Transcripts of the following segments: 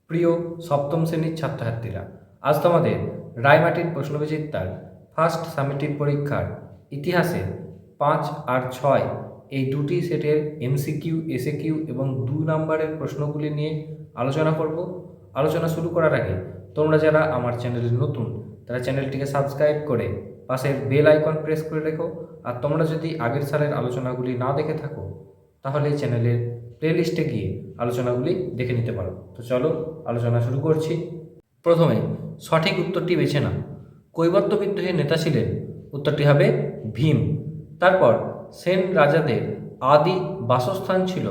প্রিয় সপ্তম শ্রেণীর ছাত্রছাত্রীরা, আজ তোমাদের রায়মাটির প্রশ্নবিচিত্রার ফার্স্ট সামেটিভ পরীক্ষার ইতিহাসের 5 আর 6 এই দুটি সেটের এমসিকিউ, এসএকিউ এবং 2 নম্বরের প্রশ্নগুলি নিয়ে আলোচনা করব। আলোচনা শুরু করার আগে তোমরা যারা আমার চ্যানেলে নতুন তারা চ্যানেলটিকে সাবস্ক্রাইব করে পাশের বেল আইকন প্রেস করে রেখো। আর তোমরা যদি আগের সালের আলোচনাগুলি না দেখে থাকো তাহলে চ্যানেলের প্লেলিস্টে গিয়ে আলোচনাগুলি দেখে নিতে পারো। তো চলো আলোচনা শুরু করছি। প্রথমে সঠিক উত্তরটি বেছে নাও। কৈবর্ত বিদ্রোহের নেতা ছিলেন, উত্তরটি হবে ভীম। তারপর সেন রাজাদের আদি বাসস্থান ছিল,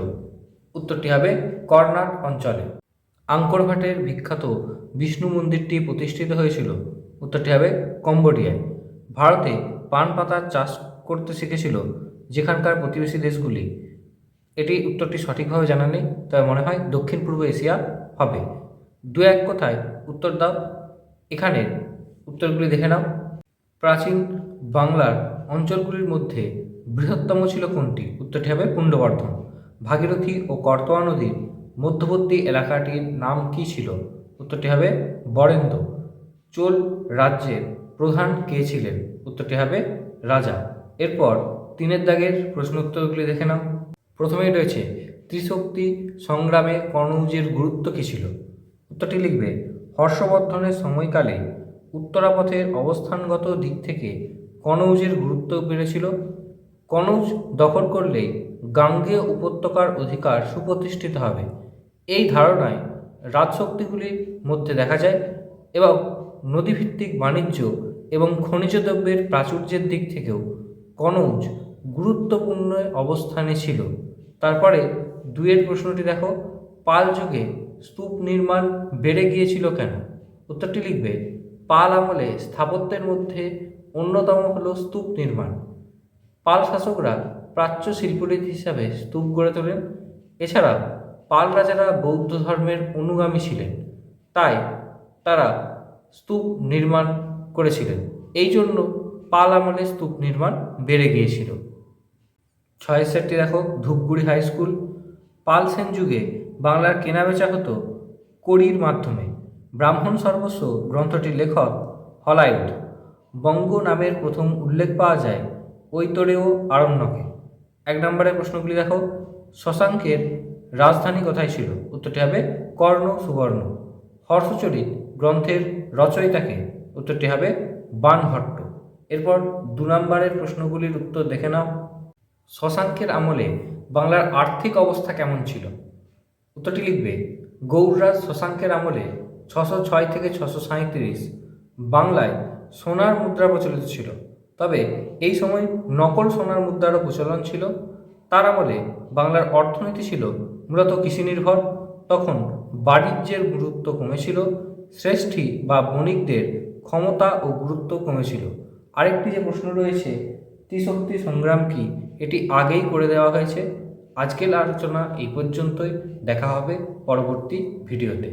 উত্তরটি হবে কর্ণাট অঞ্চলে। আঙ্করভাটের বিখ্যাত বিষ্ণু মন্দিরটি প্রতিষ্ঠিত হয়েছিল, উত্তরটি হবে কম্বোডিয়ায়। ভারতে পান পাতার চাষ করতে শিখেছিল যেখানকার প্রতিবেশী দেশগুলি, এটি উত্তরটি সঠিকভাবে জানা নেই, তবে মনে হয় দক্ষিণ পূর্ব এশিয়া হবে। দু এক কথায় উত্তর দাও। এখানে উত্তরগুলি দেখে নাও। প্রাচীন বাংলার অঞ্চলগুলির মধ্যে বৃহত্তম ছিল কোনটি, উত্তরটি হবে পুণ্ড্রবর্ধন। ভাগীরথী ও করতোয়া নদীর মধ্যবর্তী এলাকাটির নাম কি ছিল, উত্তরটি হবে বরেন্দ্র। চোল রাজ্যের প্রধান কে ছিলেন, উত্তরটি হবে রাজা। এরপর 3 দাগের প্রশ্ন উত্তরগুলি দেখে নাও। প্রথমেই রয়েছে ত্রিশক্তি সংগ্রামে কনৌজের গুরুত্ব কী ছিল, উত্তরটি লিখবে হর্ষবর্ধনের সময়কালে উত্তরাপথের অবস্থানগত দিক থেকে কনৌজের গুরুত্ব বেড়েছিল। কনৌজ দখল করলেই গাঙ্গেয় উপত্যকার অধিকার সুপ্রতিষ্ঠিত হবে, এই ধারণায় রাজশক্তিগুলির মধ্যে দেখা যায়। এবং নদীভিত্তিক বাণিজ্য এবং খনিজ দ্রব্যের প্রাচুর্যের দিক থেকেও কনৌজ গুরুত্বপূর্ণ অবস্থানে ছিল। তারপরে 2 প্রশ্নটি দেখো, পাল যুগে স্তূপ নির্মাণ বেড়ে গিয়েছিল কেন, উত্তরটি লিখবে পাল আমলে স্থাপত্যের মধ্যে অন্যতম হলো স্তূপ নির্মাণ। পাল শাসকরা প্রাচ্য শিল্পরীতি হিসাবে স্তূপ গড়ে তোলেন। এছাড়া পাল রাজারা বৌদ্ধ ধর্মের অনুগামী ছিলেন, তাই তারা স্তূপ নির্মাণ করেছিলেন। এই জন্য পাল আমলে স্তূপ নির্মাণ বেড়ে গিয়েছিল। 6 সেটটি দেখো, ধূপগুড়ি হাই স্কুল। পাল সেন যুগে বাংলার কেনাবেচা হতো কড়ির মাধ্যমে। ব্রাহ্মণ সর্বস্ব গ্রন্থটির লেখক হলায়ুধ। বঙ্গ নামের প্রথম উল্লেখ পাওয়া যায় ঐতরেয় আরণ্যকে। 1 নম্বরের প্রশ্নগুলি দেখো, শশাঙ্কের রাজধানী কোথায় ছিল, উত্তরটি হবে কর্ণ সুবর্ণ। হর্ষচরিত গ্রন্থের রচয়িতাকে, উত্তরটি হবে বাণভট্ট। এরপর 2 নম্বরের প্রশ্নগুলির উত্তর দেখে নাও। শশাঙ্কের আমলে বাংলার আর্থিক অবস্থা কেমন ছিল, উত্তরটি লিখবে গৌড়রাজ শশাঙ্কের আমলে 606 থেকে 637 বাংলায় সোনার মুদ্রা প্রচলিত ছিল, তবে এই সময় নকল সোনার মুদ্রারও প্রচলন ছিল। তার আমলে বাংলার অর্থনীতি ছিল মূলত কৃষি নির্ভর। তখন বাণিজ্যের গুরুত্ব কমেছিল, শ্রেষ্ঠী বা বণিকদের ক্ষমতা ও গুরুত্ব কমেছিল। আরেকটি যে প্রশ্ন রয়েছে ত্রিশক্তি সংগ্রাম কি, এটি আগেই করে দেওয়া হয়েছে। আজকের আলোচনা এই পর্যন্তই, দেখা হবে পরবর্তী ভিডিওতে।